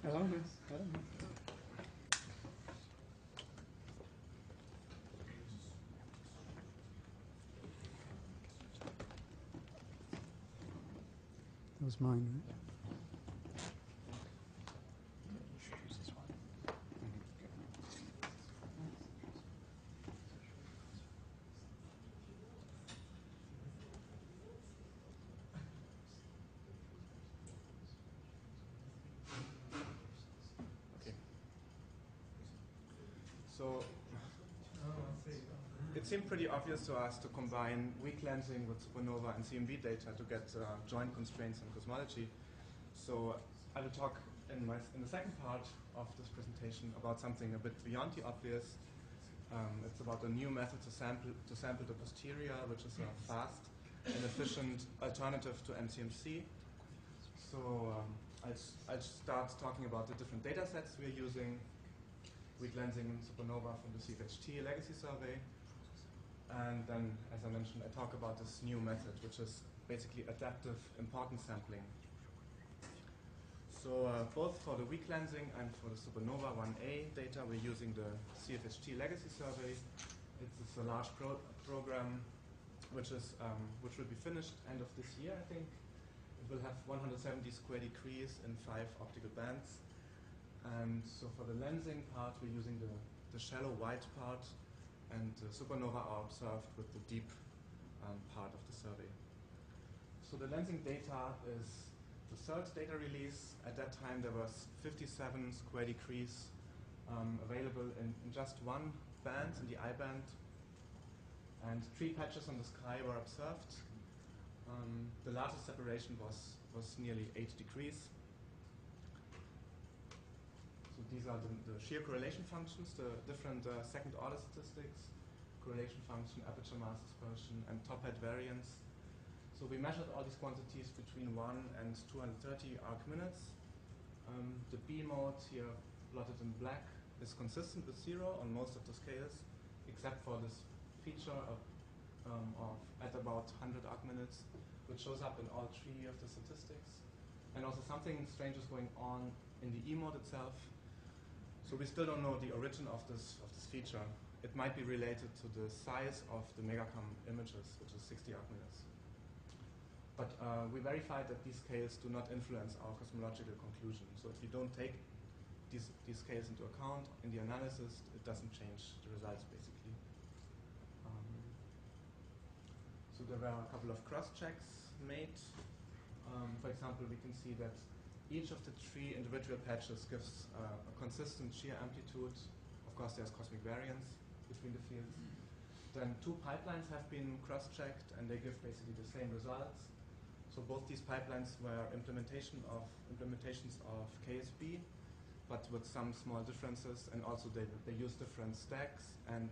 Hello, miss. Hello. That was mine, right? Okay. So it seemed pretty obvious to us to combine weak lensing with supernova and CMB data to get joint constraints in cosmology. So I will talk in the second part of this presentation about something a bit beyond the obvious. It's about a new method to sample the posterior, which is a fast and efficient alternative to MCMC. So I'll start talking about the different data sets we're using, weak lensing and supernova from the CFHT legacy survey. And then, as I mentioned, I talk about this new method, which is basically adaptive importance sampling. So both for the weak lensing and for the supernova 1A data, we're using the CFHT legacy survey. It's a large program which will be finished end of this year, I think. It will have 170 square degrees in 5 optical bands. And so for the lensing part, we're using the shallow white part, and the supernova are observed with the deep part of the survey. So the lensing data is the third data release. At that time, there was 57 square degrees available in just one band, in the I band. And 3 patches on the sky were observed. The largest separation was nearly 8 degrees. So these are the shear correlation functions, the different second order statistics, correlation function, aperture mass dispersion, and top hat variance. So we measured all these quantities between 1 and 230 arc minutes. The B mode here plotted in black is consistent with 0 on most of the scales, except for this feature of at about 100 arc minutes, which shows up in all 3 of the statistics. And also something strange is going on in the E mode itself. So we still don't know the origin of this feature. It might be related to the size of the megacam images, which is 60 arc minutes. But we verified that these scales do not influence our cosmological conclusion. So if you don't take these scales into account in the analysis, it doesn't change the results, basically. So there were a couple of cross-checks made. For example, we can see that each of the 3 individual patches gives a consistent shear amplitude. Of course, there's cosmic variance between the fields. Then 2 pipelines have been cross-checked, and they give basically the same results. So both these pipelines were implementations of KSB, but with some small differences, and also they use different stacks, and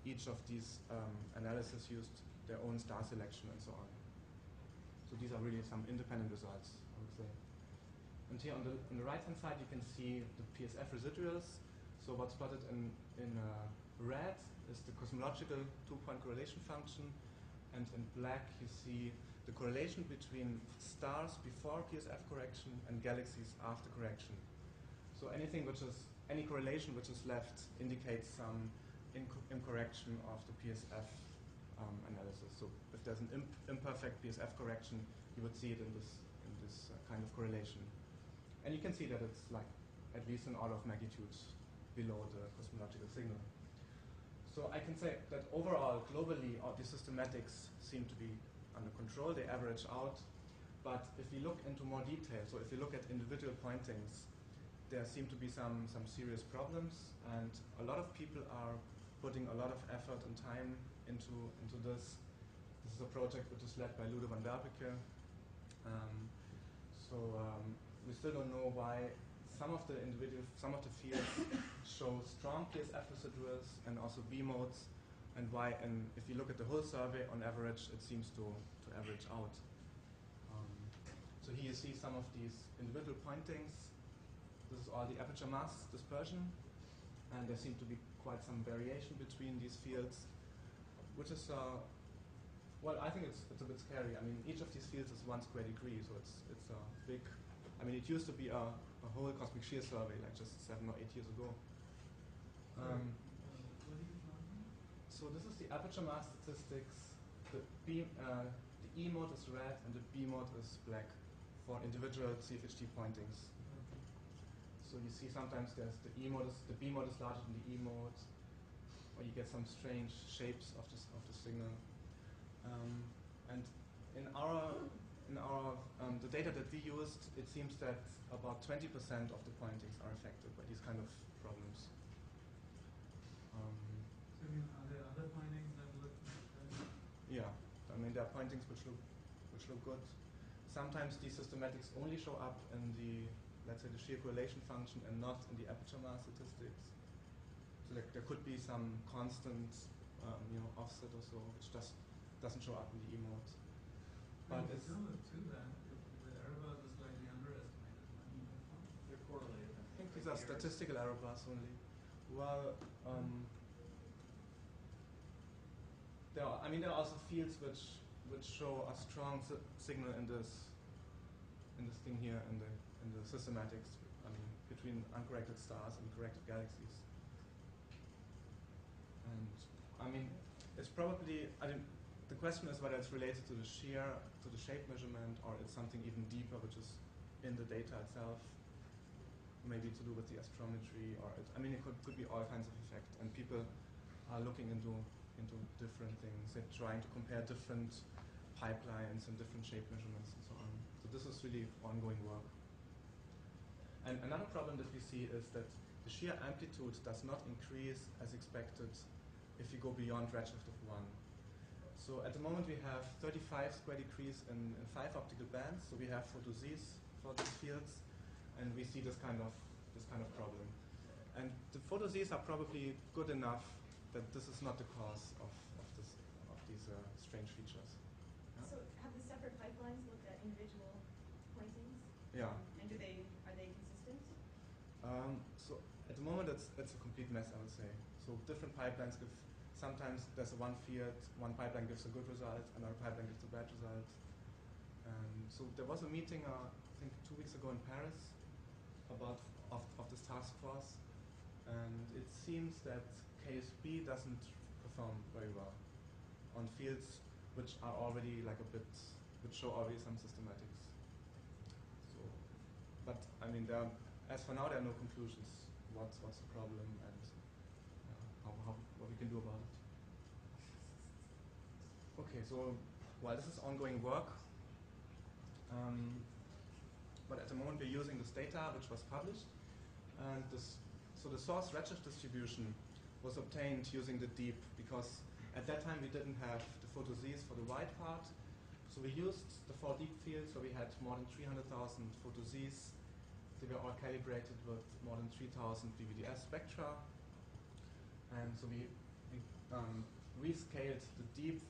each of these analyses used their own star selection and so on. So these are really some independent results, I would say. And here on the right-hand side, you can see the PSF residuals. So what's plotted in red is the cosmological 2-point correlation function, and in black you see the correlation between stars before PSF correction and galaxies after correction. So any correlation which is left indicates some incorrection of the PSF analysis. So if there's an imperfect PSF correction, you would see it in this kind of correlation. And you can see that it's like at least an order of magnitude below the cosmological signal. So I can say that overall, globally, all the systematics seem to be under control. They average out. But if we look into more detail, so if you look at individual pointings, there seem to be some serious problems. And a lot of people are putting a lot of effort and time into this. This is a project which is led by Ludo van Berbeke. We still don't know why some of the fields show strong PSF residuals and also B modes, and why, and if you look at the whole survey, on average, it seems to average out. So here you see some of these individual pointings. This is all the aperture mass dispersion, and there seems to be quite some variation between these fields, which is, well, I think it's a bit scary. I mean, each of these fields is 1 square degree, so it's a big I mean, it used to be a whole cosmic shear survey, like just 7 or 8 years ago. What are you finding? So this is the aperture mass statistics. The E mode is red and the B mode is black for individual CFHT pointings. Okay. So you see sometimes the B mode is larger than the E mode, or you get some strange shapes of the signal. And in our the data that we used, it seems that about 20% of the pointings are affected by these kind of problems. So are there other findings that look better? Yeah, I mean there are pointings which look good. Sometimes these systematics only show up in the, let's say, the shear correlation function and not in the aperture mass statistics. So there could be some constant, offset or so, which just doesn't show up in the E mode. But It it's doesn't look too bad. The error bars are slightly underestimated. They're correlated. I think these are statistical error bars only. Well, there are also fields which show a strong signal in this thing here in the systematics. I mean, between uncorrected stars and corrected galaxies. And I mean, it's probably the question is whether it's related to the shear, to the shape measurement, or it's something even deeper, which is in the data itself. Maybe to do with the astrometry, or it could be all kinds of effects. And people are looking into different things. They're trying to compare different pipelines and different shape measurements and so on. So this is really ongoing work. And another problem that we see is that the shear amplitude does not increase as expected if you go beyond redshift of 1. So at the moment we have 35 square degrees in 5 optical bands. So we have photozis for these fields, and we see this kind of problem. And the photozis are probably good enough that this is not the cause of these strange features. Yeah? So have the separate pipelines looked at individual pointings? Yeah. And are they consistent? So at the moment it's a complete mess, I would say. So different pipelines give, sometimes there's one field, one pipeline gives a good result, another pipeline gives a bad result. So there was a meeting, I think 2 weeks ago in Paris, of this task force, and it seems that KSB doesn't perform very well on fields which are already which show already some systematics. So, but I mean, as for now, there are no conclusions. What's the problem and what we can do about it? Okay, so while this is ongoing work, but at the moment we're using this data which was published, and so the source redshift distribution was obtained using the deep, because at that time we didn't have the photozis for the white part. So we used the 4 deep fields, where we had more than 300,000 photozis. They were all calibrated with more than 3,000 BVDS spectra. And so we rescaled the deep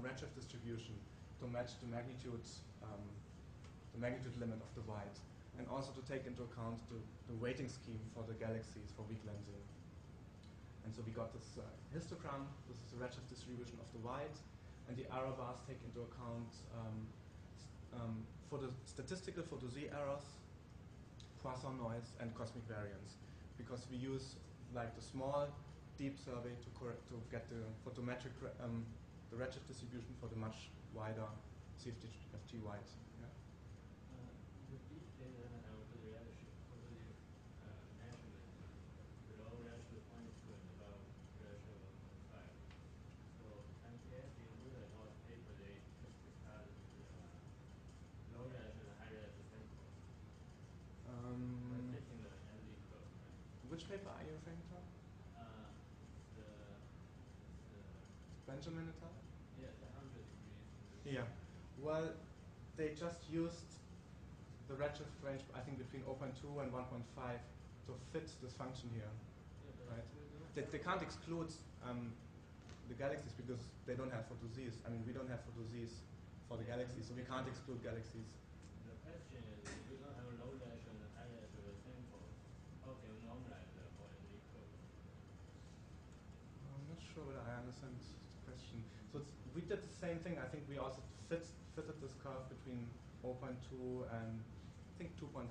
redshift distribution to match the magnitude limit of the white, and also to take into account the weighting scheme for the galaxies for weak lensing. And so we got this histogram. This is the redshift distribution of the white, and the error bars take into account for the statistical photoz errors, Poisson noise, and cosmic variance, because we use like the small deep survey to get the photometric the redshift distribution for the much wider CFT white. Yeah. The deep data and the redshift for the measurement below redshift 0.2 and above redshift 1.5. So MTS included a lot of paper, they just discussed low redshift and high redshift samples. Taking the NZ curve, right? Which paper are you referring to? The Benjamin et al.? yeah, the 100 degrees. Yeah. Well, they just used the redshift range, I think, between 0.2 and 1.5 to fit this function here. Yeah, right? They can't exclude the galaxies because they don't have photozs. I mean, we don't have photozs for the galaxies, so we can't exclude galaxies. The question is, if you don't have low redshift and high redshift samples, how can you normalize the NZ curve? I'm not sure whether I understand the question. So we did the same thing. I think we also fitted this curve between 0.2 and think 2.5,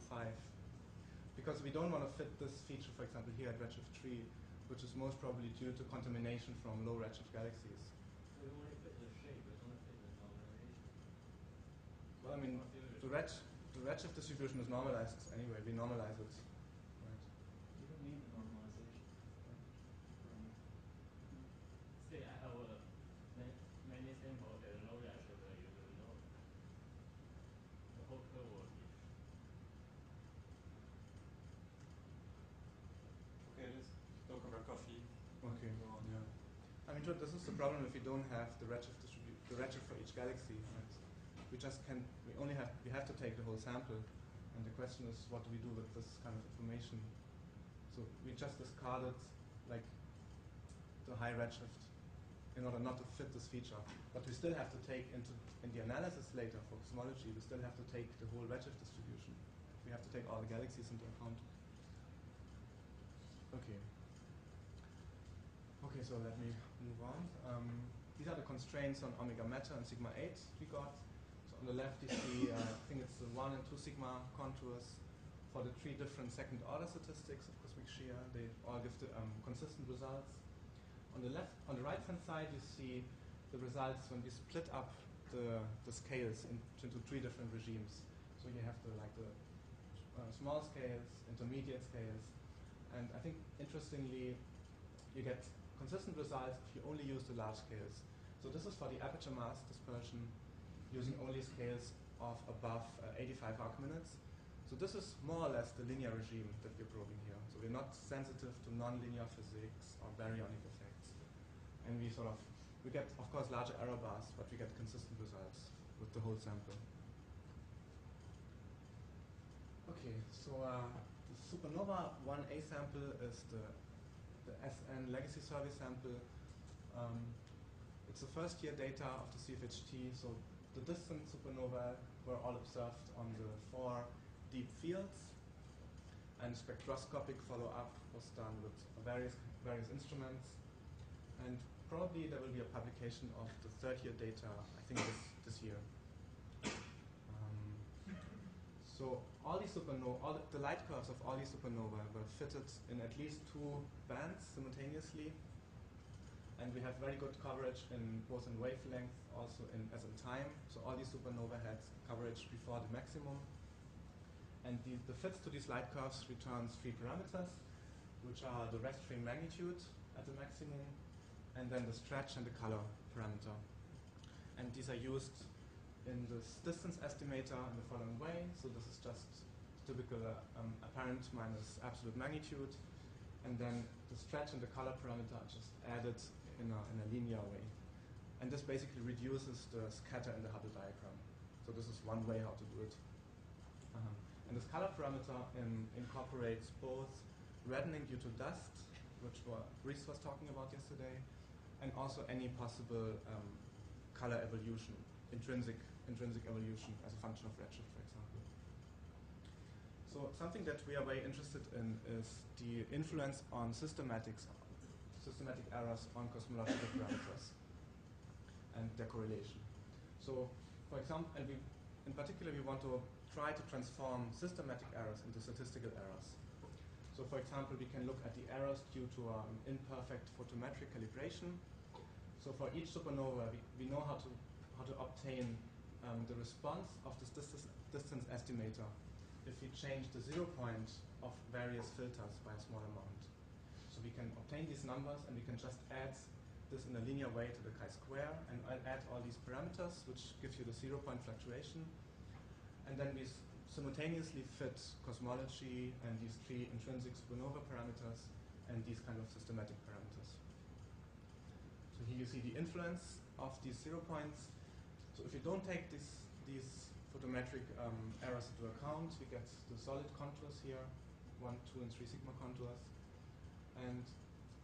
because we don't want to fit this feature, for example, here at redshift 3, which is most probably due to contamination from low redshift galaxies. So you only fit the shape, but don't fit the normalization. Well, I mean, the redshift distribution is normalized anyway. We normalize it, right? You don't need the normalization. Say I have many samples at a low redshift that you don't know. The whole curve will be. Okay, let's talk about coffee. Okay. Go on. Yeah. I mean, this is the problem if we don't have the redshift for each galaxy. Right? We just can. We have to take the whole sample, and the question is, what do we do with this kind of information? So we just discarded like the high redshift in order not to fit this feature, but we still have to take in the analysis later for cosmology. We still have to take the whole redshift distribution. We have to take all the galaxies into account. Okay. Okay, so let me move on. These are the constraints on omega matter and sigma 8 we got. So on the left you see, I think it's the 1 and 2 sigma contours for the 3 different second order statistics of cosmic shear. They all give the consistent results. On the right hand side you see the results when we split up the scales into 3 different regimes. So you have the small scales, intermediate scales, and I think interestingly you get consistent results if you only use the large scales. So this is for the aperture mass dispersion using only scales of above 85 arc minutes. So this is more or less the linear regime that we're probing here. So we're not sensitive to nonlinear physics or baryonic effects. And we get, of course, larger error bars, but we get consistent results with the whole sample. Okay, so the supernova 1A sample is the SN legacy survey sample. It's the first year data of the CFHT, so the distant supernovae were all observed on the 4 deep fields, and spectroscopic follow-up was done with various instruments, and probably there will be a publication of the third year data, I think this year. So all these supernovae, the light curves of all these supernovae were fitted in at least 2 bands simultaneously, and we have very good coverage in both in wavelength, also as in time. So all these supernovae had coverage before the maximum, and the fits to these light curves returns 3 parameters, which are the rest frame magnitude at the maximum, and then the stretch and the color parameter. And these are used in this distance estimator in the following way. So this is just typical apparent minus absolute magnitude, and then the stretch and the color parameter are just added in a linear way. And this basically reduces the scatter in the Hubble diagram. So this is one way how to do it. And this color parameter incorporates both reddening due to dust, which Reese was talking about yesterday, and also any possible color evolution, intrinsic evolution as a function of redshift, for example. So something that we are very interested in is the influence on systematic errors on cosmological parameters and their correlation. So, for example, in particular we want to try to transform systematic errors into statistical errors. So, for example, we can look at the errors due to imperfect photometric calibration. So for each supernova, we know how to obtain the response of this distance estimator if we change the 0 point of various filters by a small amount. So we can obtain these numbers, and we can just add this in a linear way to the chi-square, and add all these parameters, which gives you the 0 point fluctuation. And then we simultaneously fit cosmology and these 3 intrinsic supernova parameters and these kind of systematic parameters. So here you see the influence of these 0 points. So if you don't take these photometric errors into account, we get the solid contours here, 1, 2, and 3 sigma contours. And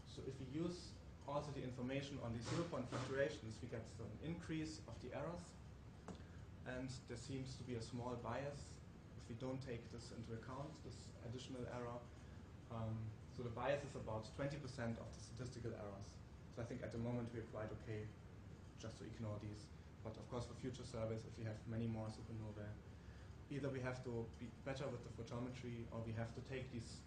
so if we use also the information on these 0 point fluctuations, we get an increase of the errors. And there seems to be a small bias if we don't take this into account, this additional error. So the bias is about 20% of the statistical errors. So I think at the moment we're quite okay just to ignore these. But of course for future surveys, if we have many more supernovae, either we have to be better with the photometry, or we have to take these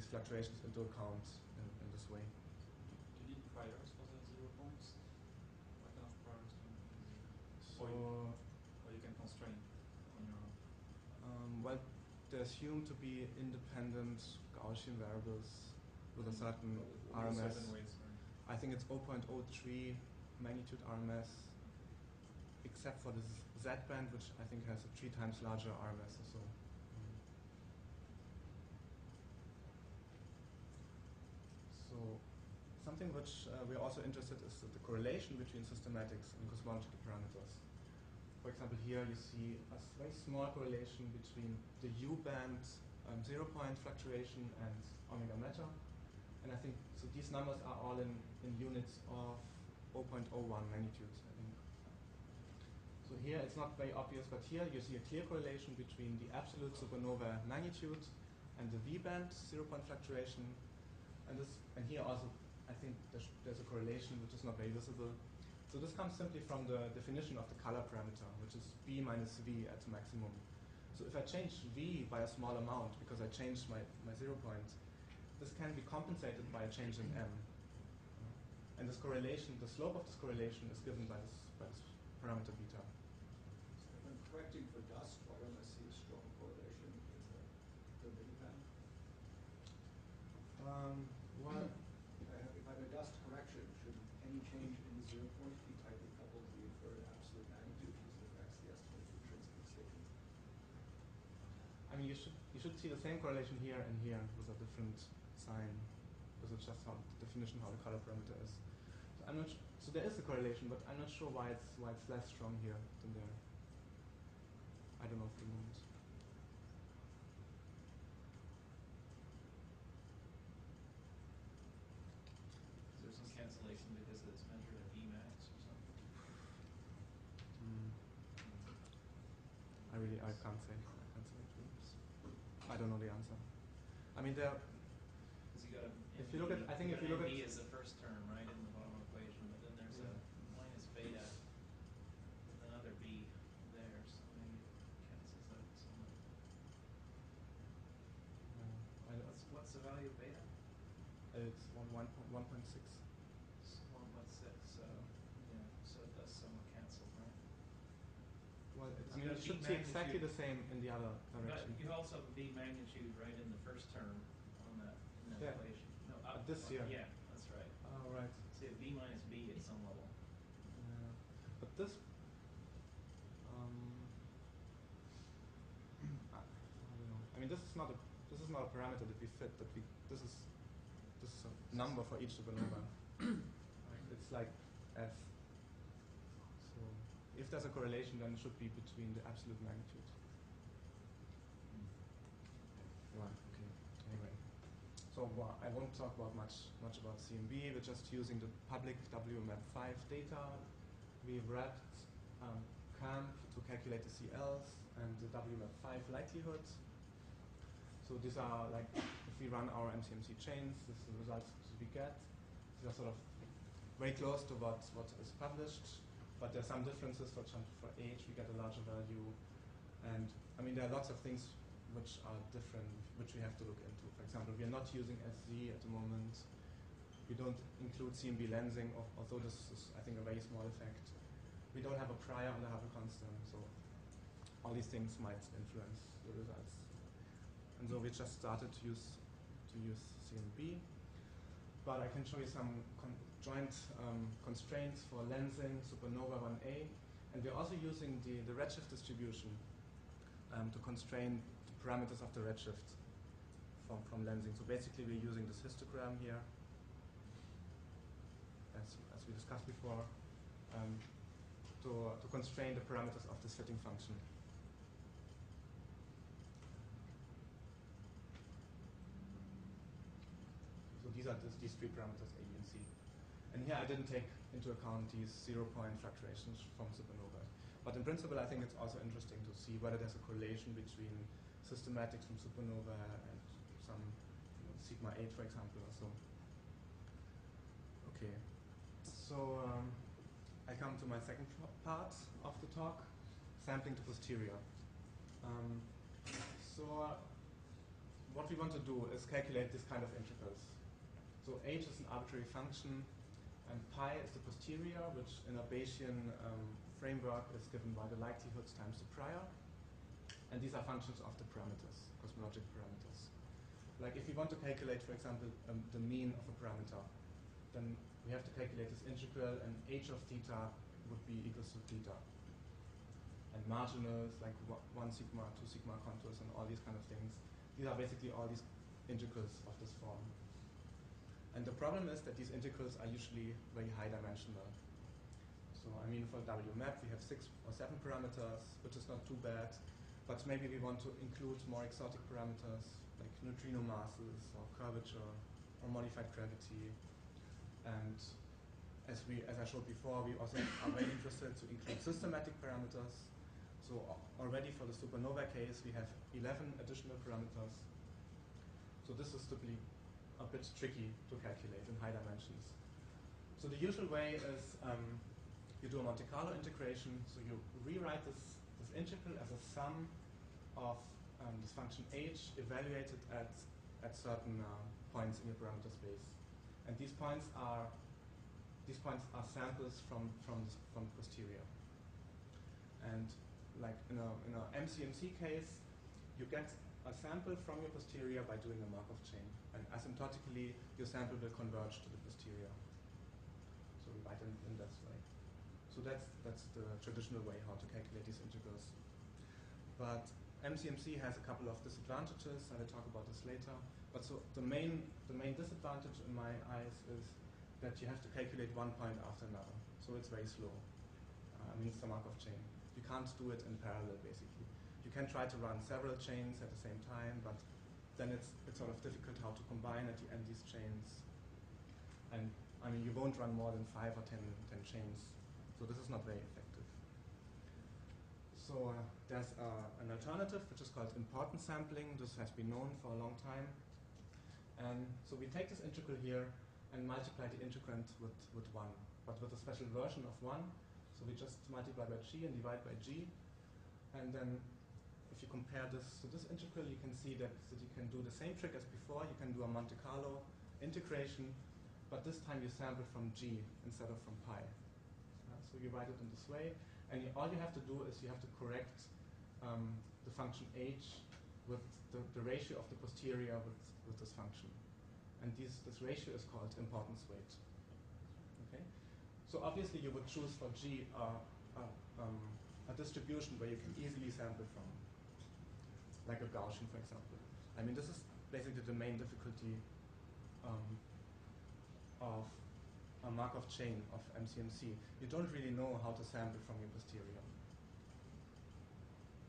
fluctuations into account in this way. Do you need priors for the 0 points? What kind of priors do you need? So, Or you can constrain on your own? well, they're assumed to be independent Gaussian variables with a certain RMS. Certain weights, right? I think it's 0.03 magnitude RMS, except for this Z band, which I think has a 3 times larger RMS or so. So something which we're also interested in is the correlation between systematics and cosmological parameters. For example, here you see a very small correlation between the U-band 0-point fluctuation and omega matter. And I think, so these numbers are all in units of 0.01 magnitudes, I think. So here it's not very obvious, but here you see a clear correlation between the absolute supernova magnitude and the V-band 0-point fluctuation. And here also, I think there's a correlation which is not very visible. So this comes simply from the definition of the color parameter, which is B minus V at maximum. So if I change V by a small amount, because I changed my 0 point, this can be compensated by a change in M. And this correlation, the slope of this correlation is given by this parameter beta. So if I'm correcting for dust, why don't I see a strong correlation in the mini-band? Well, If I have a dust correction, should any change in the 0 point be tightly coupled to the inferred absolute magnitude, because it affects the estimate of intrinsic excitation? I mean, you should see the same correlation here and here with a different sign. This is just how the definition how the color parameter is. So I'm not. So there is a correlation, but I'm not sure why it's less strong here than there. I don't know for the moment. Is there some cancellation because it's measured at Emax or something? I can't say. I don't know the answer. I mean, there. Because you got If you look at, I think if you look at. B is the first term, right, in the bottom equation, but then there's a minus beta with another B there, so maybe it cancels out somewhat. What's the value of beta? It's 1.6. It's 1.6, so yeah, so it does somewhat cancel, right? Well, I You mean, got it should B see exactly magnitude. the same in the other But direction. you also have B magnitude right in the first term on that in that Yeah. equation. No, This here. Yeah, that's right. Oh, right. So you have B minus B at some level. Yeah. But this. I don't know. I mean, this is not a parameter that we fit. This is a number for each supernova. It's like F. So if there's a correlation, then it should be between the absolute magnitude. Right. Okay. Anyway, so I won't talk about much about CMB. We're just using the public WMAP5 data. We've wrapped CAMP to calculate the CLs and the WMAP5 likelihood. So these are like, if we run our MCMC chains, this is the results that we get. These are sort of very close to what is published, but there are some differences. For example, for age, we get a larger value. And I mean, there are lots of things which are different, which we have to look into. For example, we are not using SZ at the moment. We don't include CMB lensing, although this is, I think, a very small effect. We don't have a prior on the Hubble constant, so all these things might influence the results. And so we just started to use CMB, but I can show you some joint constraints for lensing supernova 1A, and we're also using the redshift distribution to constrain the parameters of the redshift from lensing. So basically, we're using this histogram here, as we discussed before, to constrain the parameters of this fitting function. So these are these three parameters, A, B, and C. And here I didn't take into account these 0-point fluctuations from supernovae. But in principle, I think it's also interesting to see whether there's a correlation between systematics from supernova and some sigma 8, for example, or so. Okay. So I come to my second part of the talk, sampling to posterior. So what we want to do is calculate this kind of integrals. So h is an arbitrary function, and pi is the posterior, which in a Bayesian framework is given by the likelihoods times the prior. And these are functions of the parameters, cosmologic parameters. Like if we want to calculate, for example, the mean of a parameter, then we have to calculate this integral, and h of theta would be equals to theta. And marginals, like 1 sigma, 2 sigma contours, and all these kind of things. These are basically all these integrals of this form. And the problem is that these integrals are usually very high dimensional. So I mean, for W map, we have 6 or 7 parameters, which is not too bad. But maybe we want to include more exotic parameters, like neutrino masses, or curvature, or modified gravity. And as I showed before, we also are very interested to include systematic parameters. So already for the supernova case, we have 11 additional parameters. So this is typically a bit tricky to calculate in high dimensions. So the usual way is you do a Monte Carlo integration. So you rewrite this integral as a sum of this function h evaluated at certain points in your parameter space. And these points are samples from posterior. And like in a MCMC case, you get a sample from your posterior by doing a Markov chain. And asymptotically, your sample will converge to the posterior. So we write it in this way. So that's the traditional way how to calculate these integrals. But MCMC has a couple of disadvantages, and I'll talk about this later. But so the main disadvantage in my eyes is that you have to calculate one point after another. So it's very slow. I mean, it's a Markov chain. You can't do it in parallel, basically. You can try to run several chains at the same time, but then it's sort of difficult how to combine at the end these chains. And I mean, you won't run more than 5 or 10 chains. So this is not very effective. So there's an alternative, which is called importance sampling. This has been known for a long time. And so we take this integral here and multiply the integrand with 1, but with a special version of 1. So we just multiply by g and divide by g. And then if you compare this to this integral, you can see that you can do the same trick as before. You can do a Monte Carlo integration, but this time you sample from g instead of from pi. So you write it in this way. And all you have to do is you have to correct the function h with the ratio of the posterior with this function. And this ratio is called importance weight. Okay? So obviously you would choose for G a distribution where you can easily sample from, like a Gaussian, for example. I mean, this is basically the main difficulty of a Markov chain of MCMC. You don't really know how to sample from your posterior.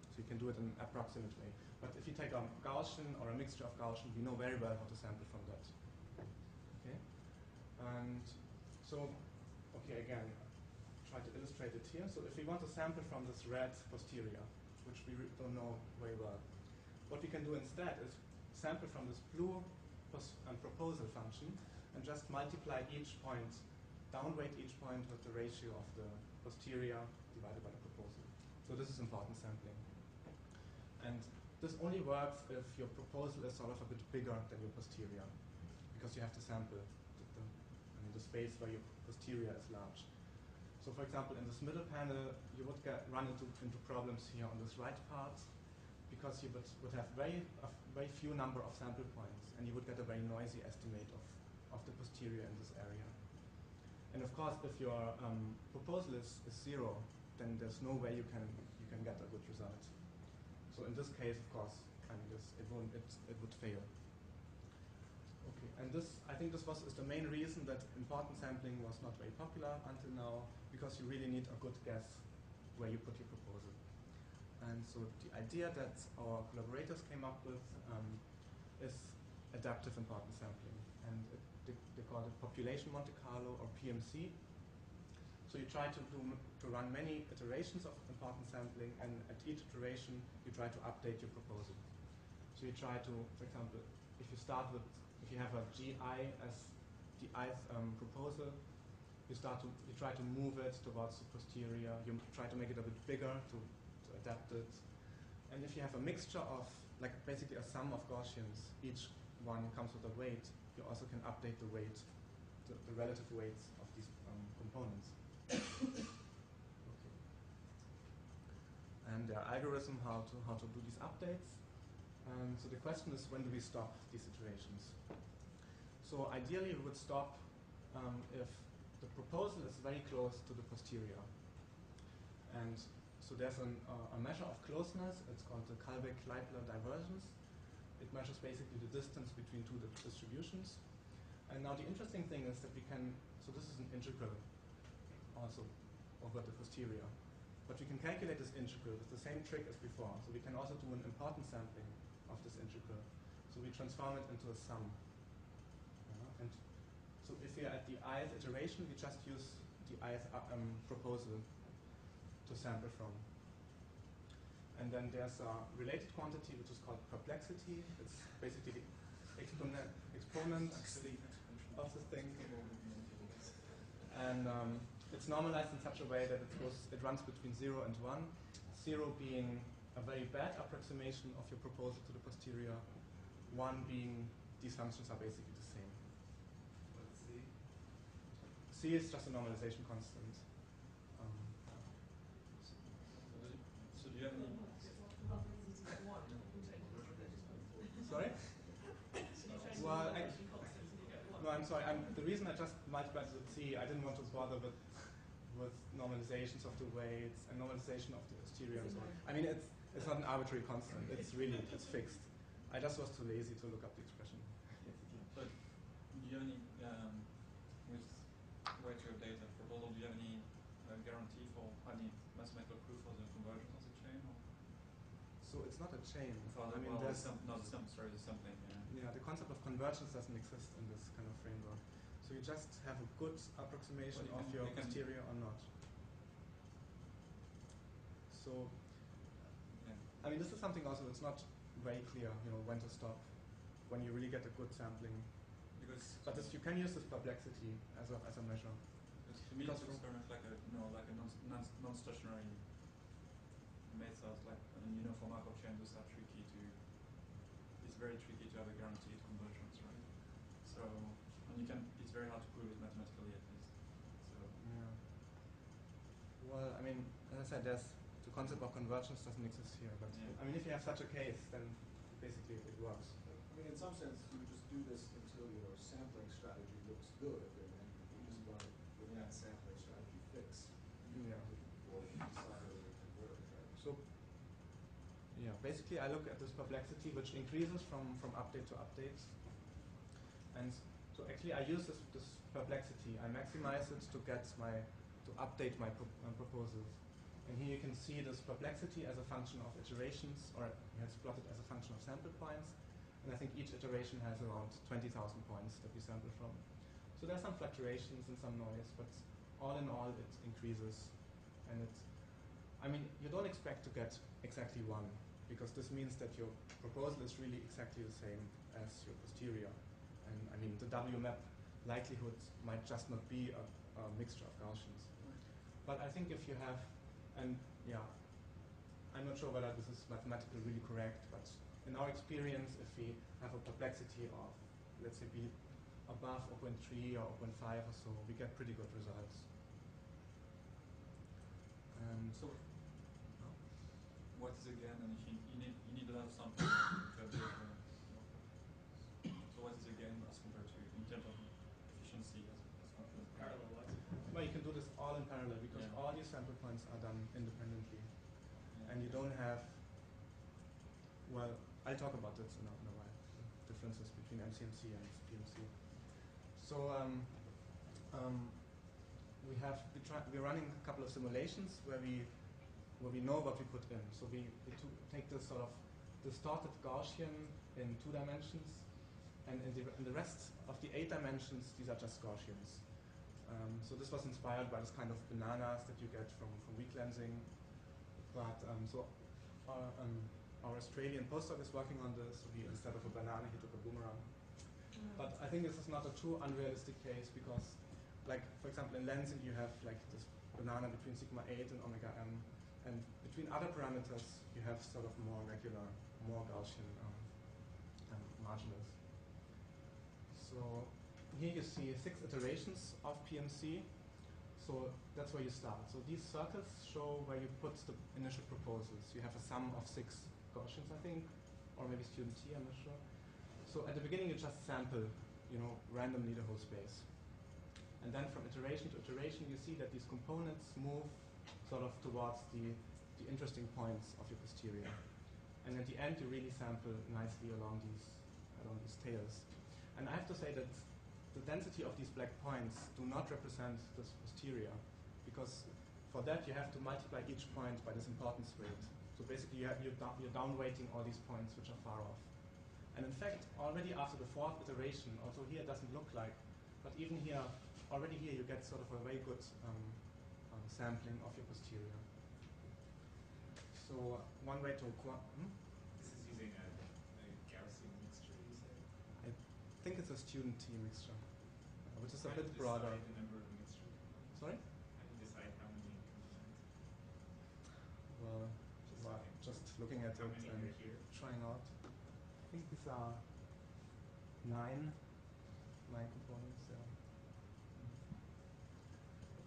So you can do it in an approximate way. But if you take a Gaussian or a mixture of Gaussian, we know very well how to sample from that. Okay? And so, okay, again, try to illustrate it here. So if we want to sample from this red posterior, which we don't know very well, what we can do instead is sample from this blue proposal function and just multiply each point, downweight each point with the ratio of the posterior divided by the proposal. So this is importance sampling. And this only works if your proposal is sort of a bit bigger than your posterior, because you have to sample the space where your posterior is large. So for example, in this middle panel, you would run into problems here on this right part, because you would have a very few number of sample points, and you would get a very noisy estimate of the posterior in this area. And of course, if your proposal is 0, then there's no way you can get a good result. So in this case, of course, I mean, it would fail. Okay, and I think this is the main reason that importance sampling was not very popular until now, because you really need a good guess where you put your proposal. And so the idea that our collaborators came up with is adaptive importance sampling, and they call it population Monte Carlo, or PMC. So you try to run many iterations of importance sampling, and at each iteration you try to update your proposal. So you try to, for example, if you have a GI as the ith proposal, you try to move it towards the posterior. You try to make it a bit bigger to adapt it, And if you have a mixture of, like basically a sum of Gaussians, each one comes with a weight, you also can update the weight, the relative weights of these components. Okay. And there are algorithms how to do these updates. So the question is, when do we stop these iterations? So ideally we would stop if the proposal is very close to the posterior. And so there's a measure of closeness. It's called the Kilbinger divergence. It measures basically the distance between two distributions. And now the interesting thing is that we can, so this is an integral also over the posterior. But we can calculate this integral with the same trick as before. So we can also do an importance sampling of this integral. So we transform it into a sum. And so if we are at the ith iteration, we just use the ith proposal to sample from. And then there's a related quantity which is called perplexity. It's basically the exponent of the thing. And it's normalized in such a way that it runs between 0 and 1. 0 being a very bad approximation of your proposal to the posterior. 1 being these functions are basically the same. What's C? C is just a normalization constant. So do you have any? Sorry? Well, no, I'm sorry. The reason I just multiplied with C, I didn't want to bother with normalizations of the weights and normalization of the posterior and so on. I mean, it's not an arbitrary constant. It's fixed. I just was too lazy to look up the expression. But do you have any, with weight to update the proposal, do you have any guarantee for any mathematical proof for the convergence of the chain? Or? So it's not a chain. I mean, there's the sampling. Yeah, the concept of convergence doesn't exist in this kind of framework. So you just have a good approximation of your posterior or not. So, I mean, this is something also that's not very clear, when to stop, when you really get a good sampling. But you can use this perplexity as a measure. To me, this looks very much like a non-stationary method. Like for Markov chains, those are tricky to. It's very tricky to have a guaranteed convergence, right? So, and it's very hard to prove it mathematically at least. So. Yeah. Well, I mean, as I said, the concept of convergence doesn't exist here. But I mean, if you have such a case, then basically it works. I mean, in some sense, you just do this until your sampling strategy looks good, and then you just run it with that sampling strategy fix. Yeah. Or decide whether to converge, right? So, yeah, basically I look at this perplexity, which increases from update to update. And so actually I use this perplexity. I maximize it to update my proposals. And here you can see this perplexity as a function of iterations, or it's plotted as a function of sample points. And I think each iteration has around 20,000 points that we sample from. So there's some fluctuations and some noise, but all in all it increases. And you don't expect to get exactly 1, because this means that your proposal is really exactly the same as your posterior. And I mean, the WMAP likelihood might just not be a mixture of Gaussians. But I think if you have, and yeah, I'm not sure whether this is mathematically really correct, but in our experience, if we have a perplexity of, let's say, be above 0.3 or 0.5 or so, we get pretty good results. So, what is again, and you need a lot of sampling to update so what is again as compared to, in terms of efficiency as compared to Parallel what? Well, you can do this all in parallel, because all these sample points are done independently. And you don't have, well, I'll talk about this in a while, the differences between MCMC and PMC. So we're running a couple of simulations where we know what we put in. So we take this sort of distorted Gaussian in 2 dimensions, and in the rest of the 8 dimensions, these are just Gaussians. So this was inspired by this kind of bananas that you get from weak lensing. But our Australian postdoc is working on this. So instead of a banana, he took a boomerang. But I think this is not a true unrealistic case, because, like, for example, in lensing you have like this banana between sigma 8 and omega m, And between other parameters, you have sort of more regular, more Gaussian marginals. So here you see 6 iterations of PMC. So that's where you start. So these circles show where you put the initial proposals. You have a sum of 6 Gaussians, I think, or maybe student T, I'm not sure. So at the beginning, you just sample, randomly the whole space. And then from iteration to iteration, you see that these components move sort of towards the interesting points of your posterior. And at the end, you really sample nicely along these tails. And I have to say that the density of these black points do not represent this posterior, because for that you have to multiply each point by this importance weight. So basically you're downweighting all these points which are far off. And in fact, already after the 4th iteration, although here it doesn't look like, but even here, already here you get sort of a very good sampling of your posterior. So one way to... This is using a Gaussian mixture, you say? I think it's a student T mixture, which is a How do bit you broader. decide the number of mixture components? Sorry? How do you decide how many components? Well, just looking at How it many and are here? trying out. I think these are 9 components, yeah.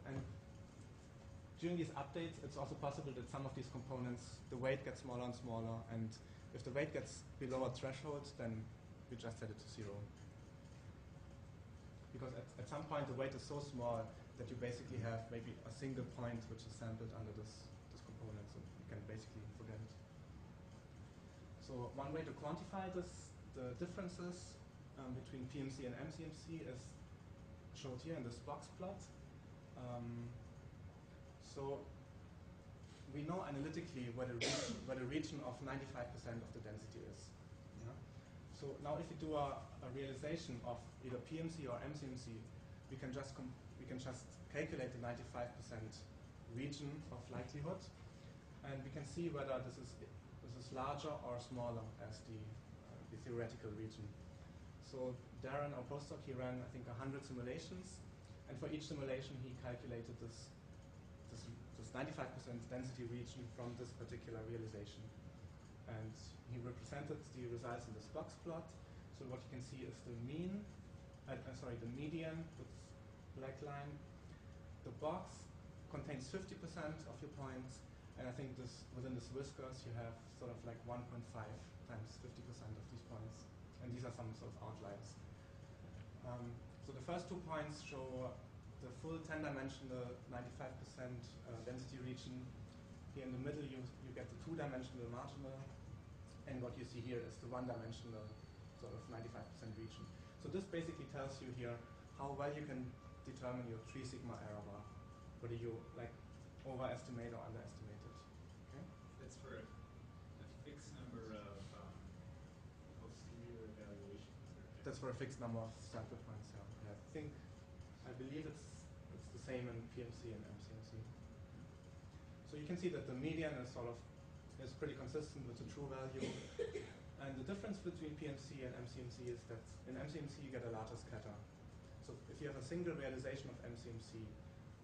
And during these updates, it's also possible that some of these components, the weight gets smaller and smaller, and if the weight gets below a threshold, then we just set it to 0. Because at some point, the weight is so small that you basically have maybe a single point which is sampled under this component, so you can basically forget it. So one way to quantify the differences between PMC and MCMC is showed here in this box plot. So we know analytically where the region of 95% of the density is. Yeah? So now if we do a realization of either PMC or MCMC, we can just calculate the 95% region of likelihood, and we can see whether this is larger or smaller as the theoretical region. So Darren, our postdoc, he ran I think 100 simulations, and for each simulation he calculated this 95% density region from this particular realization. And he represented the results in this box plot. So what you can see is the median with black line. The box contains 50% of your points, and I think within this whiskers you have sort of like 1.5 times 50% of these points. And these are some sort of outliers. So the first 2 points show the full 10-dimensional 95% density region. Here in the middle you get the 2-dimensional marginal, and what you see here is the 1-dimensional sort of 95% region. So this basically tells you here how well you can determine your 3 sigma error bar, whether you like overestimate or underestimate it. Okay? That's for a fixed number of posterior evaluations? That's for a fixed number of sample points, yeah. I believe it's the same in PMC and MCMC. So you can see that the median is pretty consistent with the true value. And the difference between PMC and MCMC is that in MCMC you get a larger scatter. So if you have a single realization of MCMC,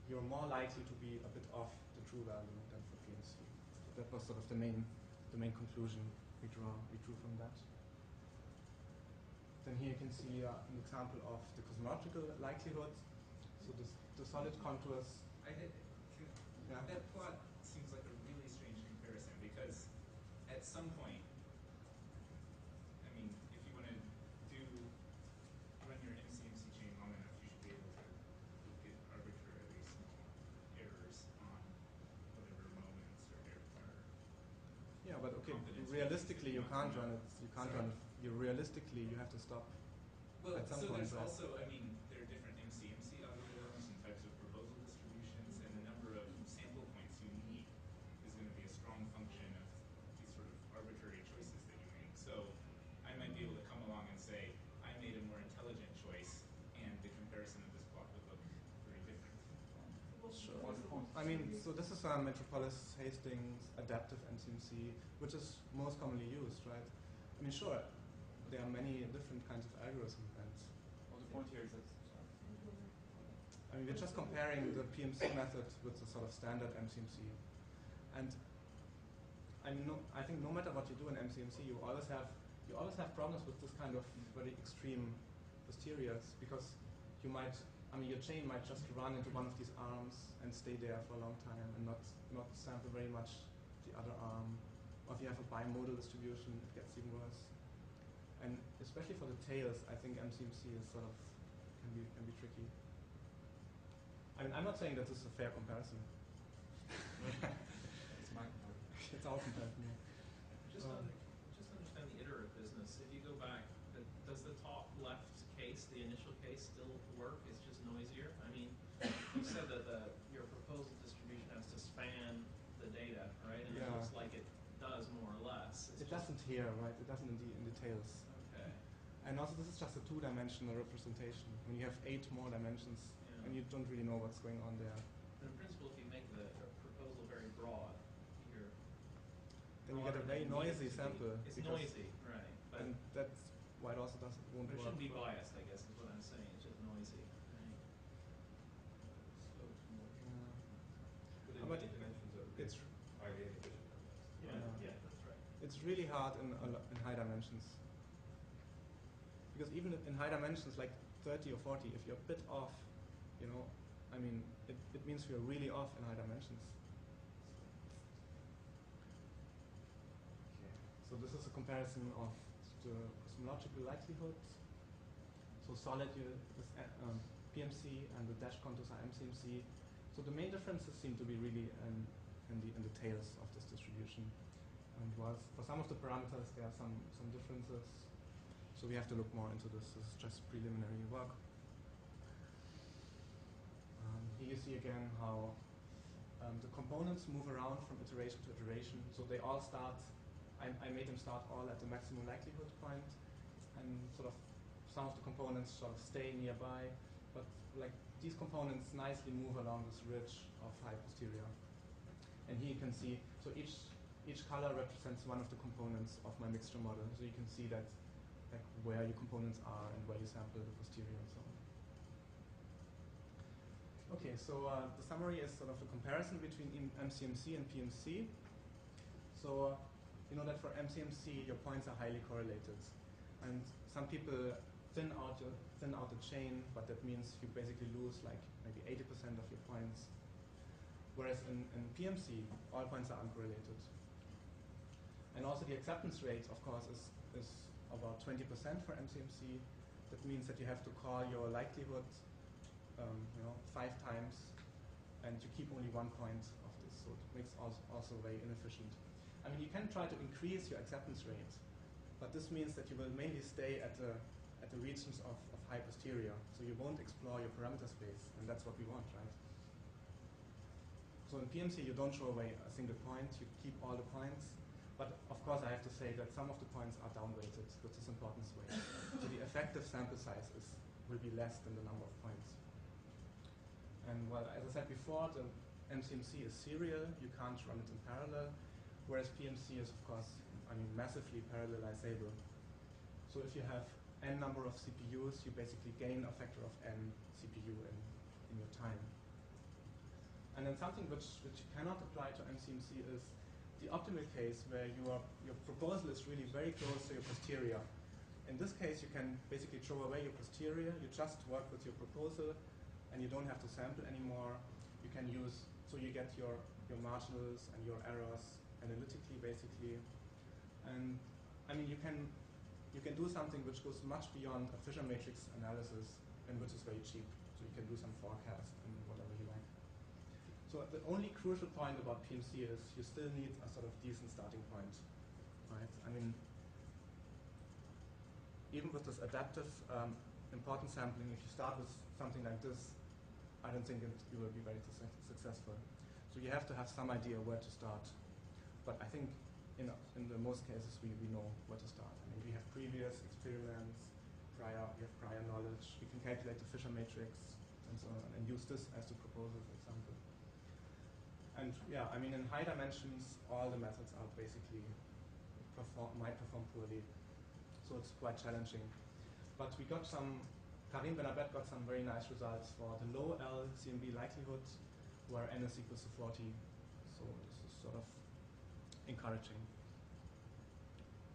you're more likely to be a bit off the true value than for PMC. So that was sort of the main conclusion we drew from that. Then here you can see an example of the cosmological likelihood. So the solid contours. That plot seems like a really strange comparison, because at some point, I mean, if you want to run your MCMC chain long enough, you should be able to get arbitrarily small errors on whatever moments or yeah, but okay, realistically you can't run it. Realistically you have to stop at some point. There's also, I mean, there are different MCMC algorithms and types of proposal distributions, and the number of sample points you need is going to be a strong function of these sort of arbitrary choices that you make. So I might be able to come along and say, I made a more intelligent choice, and the comparison of this plot would look very different. Sure. I mean, so this is Metropolis Hastings adaptive MCMC, which is most commonly used, right? I mean, sure, there are many different kinds of algorithms, and the point here is that, I mean, we're just comparing the PMC method with the sort of standard MCMC. And I think no matter what you do in MCMC, you always have problems with this kind of very extreme posteriors, because you might, your chain might just run into one of these arms and stay there for a long time and not sample very much the other arm. Or if you have a bimodal distribution, it gets even worse. And especially for the tails, I think MCMC is sort of can be tricky. I'm not saying that this is a fair comparison. It's my It's our comparison. Yeah. Just understand the iterative business. If you go back, does the top left case, the initial case, still work? It's just noisier? I mean, you said that your proposal distribution has to span the data, right? And it looks like it does more or less. It doesn't here, right? It doesn't in the tails. Okay. And also this is just a two-dimensional representation. When you have 8 more dimensions, and you don't really know what's going on there. In principle, if you make the proposal very broad, you're then you get a very noisy sample. It's noisy, right? But and that's why it also won't it work. shouldn't be biased, I guess, is what I'm saying. It's just noisy. Right? But in many dimensions, it's highly inefficient. Yeah, that's right. It's really hard in high dimensions. Because even in high dimensions, like 30 or 40, if you're a bit off, it means you're really off in high dimensions. Okay. So this is a comparison of the cosmological likelihood. So solid is PMC and the dash contours are MCMC. So the main differences seem to be really in the tails of this distribution. And whilst for some of the parameters there are some differences. So we have to look more into this. This is just preliminary work. Here you see again how the components move around from iteration to iteration. So they all start, I made them start all at the maximum likelihood point, and sort of some of the components sort of stay nearby, but like these components nicely move along this ridge of high posterior. And here you can see, so each color represents one of the components of my mixture model. So you can see that like where your components are and where you sample the posterior and so on. Okay, so the summary is sort of a comparison between MCMC and PMC. So you know that for MCMC your points are highly correlated, and some people thin out the chain, but that means you basically lose like maybe 80% of your points. Whereas in PMC all points are uncorrelated, and also the acceptance rate, of course, is about 20% for MCMC. That means that you have to call your likelihood 5 times, and you keep only 1 point of this, so it makes also very inefficient. You can try to increase your acceptance rate, but this means that you will mainly stay at the regions of high posterior, so you won't explore your parameter space, and that's what we want, right? So in PMC you don't throw away a single point, you keep all the points, but of course I have to say that some of the points are downweighted with this importance weight. So the effective sample size will be less than the number of points. And well, as I said before, the MCMC is serial, you can't run it in parallel, whereas PMC is, of course, massively parallelizable. So if you have n number of CPUs, you basically gain a factor of n CPU in your time. And then something which you cannot apply to MCMC is the optimal case where your proposal is really very close to your posterior. In this case, you can basically throw away your posterior, you just work with your proposal, and you don't have to sample anymore. You can use, so you get your marginals and your errors analytically, basically. And you can do something which goes much beyond a Fisher matrix analysis, and which is very cheap. So you can do some forecast and whatever you like. So the only crucial point about PMC is you still need a sort of decent starting point, right? Even with this adaptive importance sampling, if you start with something like this, I don't think you will be very successful. So you have to have some idea where to start. But I think in the most cases we know where to start. We have previous experiments, we have prior knowledge. We can calculate the Fisher matrix and so on, and use this as the proposal, for example. And yeah, in high dimensions, all the methods are basically might perform poorly. So it's quite challenging. But we got Karim Benabet got some very nice results for the low L CMB likelihood, where n is equal to 40. So this is sort of encouraging.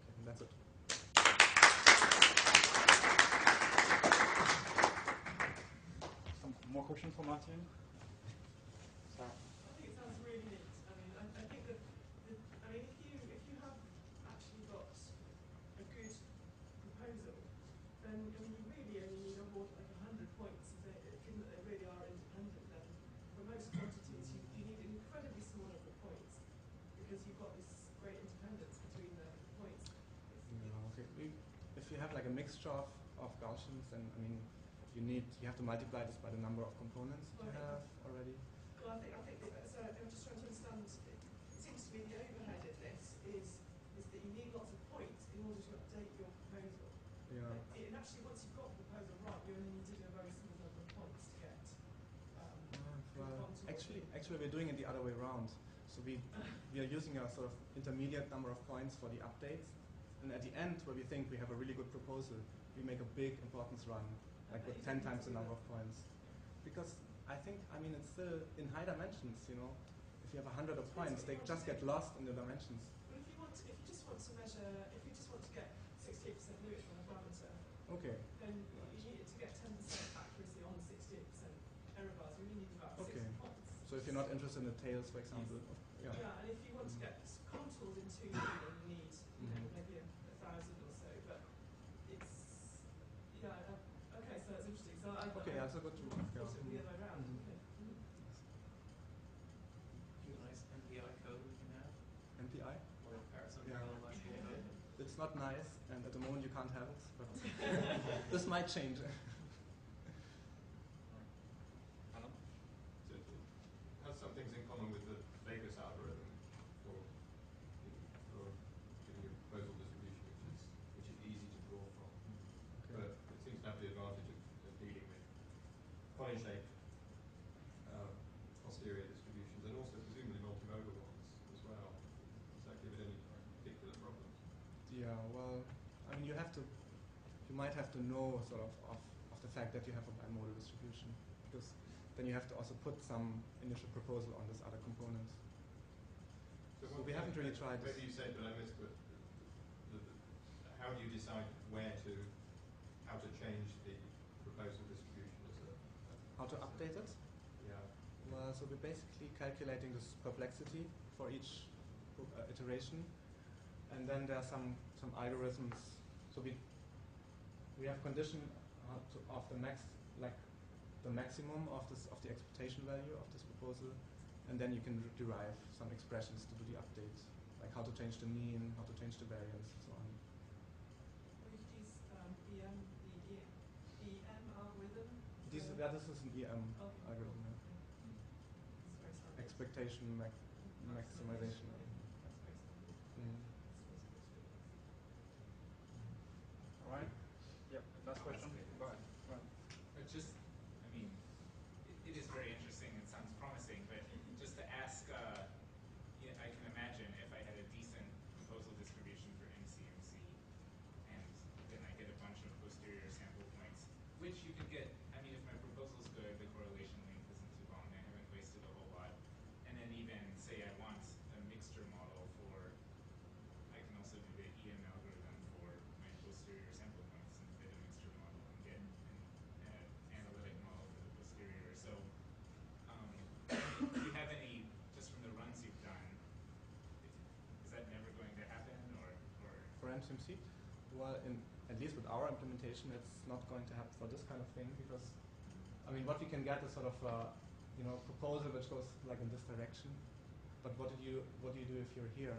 Okay, and that's it. Some more questions for Martin? I think it sounds really neat. I mean, I think that, if you have actually got a good proposal, then you really only need award like 100 points, given that they really are independent. Then for most quantities, you need an incredibly small number of points because you've got this great independence between the points. Yeah, okay. If you have like a mixture of Gaussians, then I mean, you have to multiply this by the number of components that you have already. Well, I think so. I'm just trying to understand. It seems to me the overhead in this is that you need lots of points in order to update your proposal. Yeah. And actually, once you've got the proposal right, you only need to do a very small number of points to get. Well, actually, we're doing it the other way around. So we are using a sort of intermediate number of points for the updates, and at the end, where we think we have a really good proposal, we make a big importance run, like with 10 times the number of points. Because I mean, it's still in high dimensions, you know. If you have 100 of points, they just get lost in the dimensions. But if you just want to get 68% limit on a parameter, okay, then you need it to get 10% accuracy on the 68% error bars. You only need about 60 points. So if you're not interested in the tails, for example, yeah, and if you want to get contours in 2D, then you need maybe 1,000 or so. But it's okay. So that's interesting. So that's a good tool. Thought it the other way around. Nice MPI code we can have. MPI? Or parametrical code. It's not nice, and at the moment you can't have it, but this might change. Alan? So it has some things in common with the Vegas algorithm for giving a proposal distribution, which is easy to draw from. Okay. But it seems to have the advantage of dealing with coin-shaped posterior distributions, and also presumably multimodal ones as well. Does that give it any particular problems? Yeah, well, I mean, you might have to know sort of the fact that you have a bimodal distribution, because then you have to also put some initial proposal on this other component. So we haven't really tried this. Maybe you said, but I missed it. How do you decide how to change the proposal distribution? How to update it? Yeah. Well, so we're basically calculating this perplexity for each iteration, and then there are some algorithms. So we have condition of the maximum of the expectation value of this proposal, and then you can derive some expressions to do the update, like how to change the mean, how to change the variance, and so on. Or you could use the EM algorithm. This is an EM algorithm. Yeah. It's very standard. Expectation maximization. That's very standard. All right. Yep. Last question. Go ahead. It is very interesting and sounds promising, but just to ask, I can imagine if I had a decent proposal distribution for MCMC, and then I get a bunch of posterior sample points, which you can get. I mean, if my proposal's good, the correlation length isn't too long, I haven't wasted a whole lot. And then even say I want a mixture model I can also do the EM algorithm for my posterior sample points and fit a mixture model and get an analytic model for the posterior. So do you have any, just from the runs you've done, is that never going to happen? Or For MCMC? Well, at least with our implementation, it's not going to happen for this kind of thing, because I mean, what we can get is sort of proposal which goes like in this direction. But what do you do if you're here?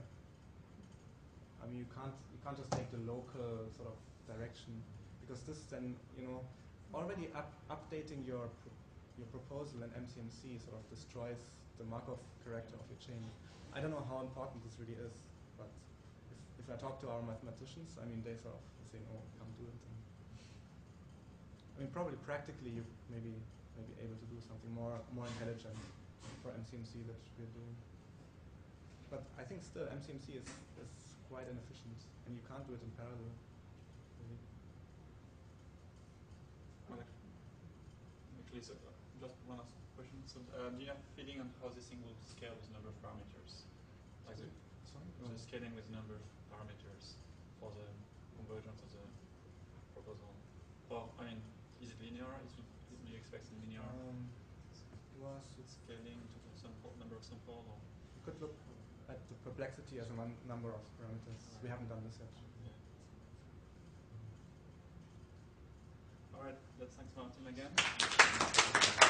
I mean, you can't just take the local sort of direction, because this then already updating your proposal in MCMC sort of destroys the Markov character of your chain. I don't know how important this really is, but if I talk to our mathematicians, I mean, they sort of say, no, can't do it. And I mean, probably practically you may be able to do something more intelligent for MCMC that we're doing. But I think still MCMC is quite inefficient, and you can't do it in parallel. Really. Actually, so just one last question. So, do you have a feeling on how this thing will scale with number of parameters? Like, Sorry? So scaling with the number of parameters for the convergence of the proposal. Or, I mean, is it linear? Do you expect some linear scaling to the number of sample? Or? You could look at the perplexity as a number of parameters. We haven't done this yet. All right, let's thanks Martin again.